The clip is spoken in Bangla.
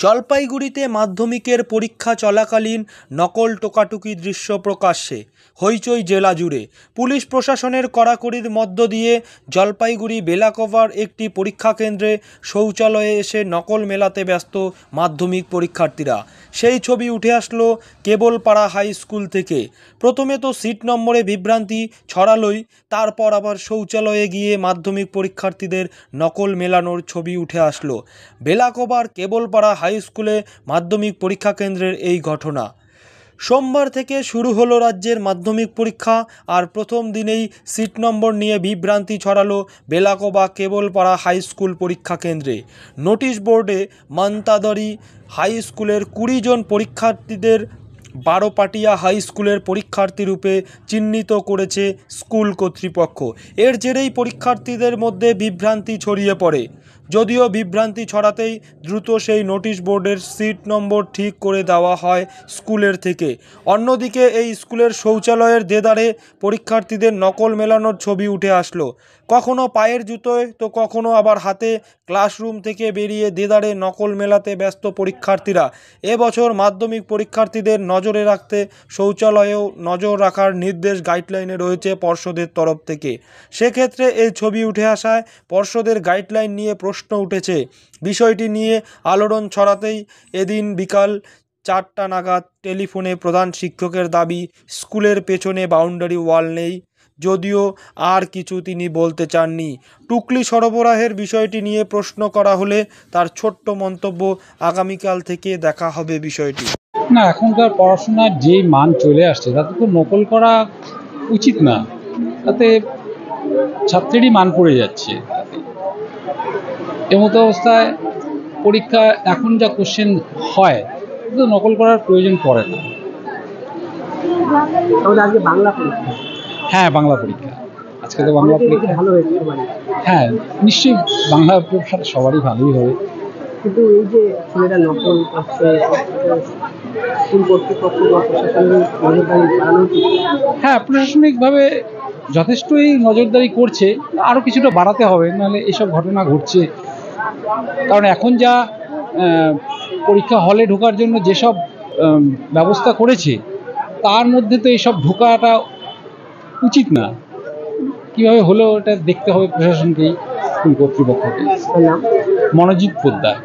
জলপাইগুড়িতে মাধ্যমিকের পরীক্ষা চলাকালীন নকল টোকাটুকি দৃশ্য প্রকাশ্যে, হইচই জেলা জুড়ে। পুলিশ প্রশাসনের কড়াকড়ির মধ্য দিয়ে জলপাইগুড়ি বেলাকোভার একটি পরীক্ষা কেন্দ্রে শৌচালয়ে এসে নকল মেলাতে ব্যস্ত মাধ্যমিক পরীক্ষার্থীরা। সেই ছবি উঠে আসলো কেবলপাড়া হাই স্কুল থেকে। প্রথমে তো সিট নম্বরে বিভ্রান্তি ছড়ালোই, তারপর আবার শৌচালয়ে গিয়ে মাধ্যমিক পরীক্ষার্থীদের নকল মেলানোর ছবি উঠে আসলো। বেলাকোভার কেবলপাড়া হাই স্কুলে মাধ্যমিক পরীক্ষা কেন্দ্রের এই ঘটনা। সোমবার থেকে শুরু হলো রাজ্যের মাধ্যমিক পরীক্ষা, আর প্রথম দিনেই সিট নম্বর নিয়ে বিভ্রান্তি ছড়ালো বেলাকোভা কেবলপাড়া হাই স্কুল পরীক্ষা কেন্দ্রে। নোটিশ বোর্ডে মান্তাদরি হাই স্কুলের 20 জন পরীক্ষার্থীদের বারোপাটিয়া হাই স্কুলের পরীক্ষার্থী রূপে চিহ্নিত করেছে স্কুল কর্তৃপক্ষ। এর জেরেই পরীক্ষার্থীদের মধ্যে বিভ্রান্তি ছড়িয়ে পড়ে। যদিও বিভ্রান্তি ছড়াতেই দ্রুত সেই নোটিশ বোর্ডের সিট নম্বর ঠিক করে দেওয়া হয় স্কুলের থেকে। অন্যদিকে এই স্কুলের শৌচালয়ের দেদারে পরীক্ষার্থীদের নকল মেলানোর ছবি উঠে আসলো। কখনো পায়ের জুতোয় তো কখনো আবার হাতে। ক্লাসরুম থেকে বেরিয়ে দেদারে নকল মেলাতে ব্যস্ত পরীক্ষার্থীরা। এবছর মাধ্যমিক পরীক্ষার্থীদের নজরে রাখতে শৌচালয়েও নজর রাখার নির্দেশ গাইডলাইনে রয়েছে পর্ষদের তরফ থেকে। সেক্ষেত্রে এই ছবি উঠে আসায় পর্ষদের গাইডলাইন নিয়ে প্রশ্ন উঠেছে। বিষয়টি নিয়ে আলোড়ন ছড়াতেই এদিন বিকাল 4টা নাগাদ টেলিফোনে প্রধান শিক্ষকের দাবি, স্কুলের পেছনে বাউন্ডারি ওয়াল নেই। যদিও আর কিছু তিনি বলতে চাননি। টুকলি সরবরাহের বিষয়টি নিয়ে প্রশ্ন করা হলে তার ছোট্ট মন্তব্য, আগামীকাল থেকে দেখা হবে বিষয়টি। না, এখনকার পড়াশোনার যে মান চলে আসছে তাতে তো নকল করা উচিত না। তাতে ছাত্রেরই মান পড়ে যাচ্ছে। এমতো অবস্থায় পরীক্ষা এখন যা কোশ্চেন হয় তো নকল করার প্রয়োজন পড়ে না। আজকে বাংলা পরীক্ষা। হ্যাঁ, বাংলা পরীক্ষা। আজকে তো বাংলা পরীক্ষা ভালো হয়েছে। হ্যাঁ, নিশ্চয়ই বাংলা পরীক্ষা সবারই ভালোই হবে। কিন্তু এই যে ছেলেরা নকল করছে, স্কুল কর্তৃপক্ষ বা প্রশাসনের নজরদারি বাড়ানো উচিত। হ্যাঁ, প্রশাসনিকভাবে যথেষ্টই নজরদারি করছে, আরও কিছুটা বাড়াতে হবে, নাহলে এসব ঘটনা ঘটছে। কারণ এখন যা পরীক্ষা হলে ঢোকার জন্য যেসব ব্যবস্থা করেছে তার মধ্যে তো এসব ঢোকাটা উচিত না। কীভাবে হলেও এটা দেখতে হবে প্রশাসনকেই, স্কুল কর্তৃপক্ষকে। নাম মনোজিৎ পোদ্দার।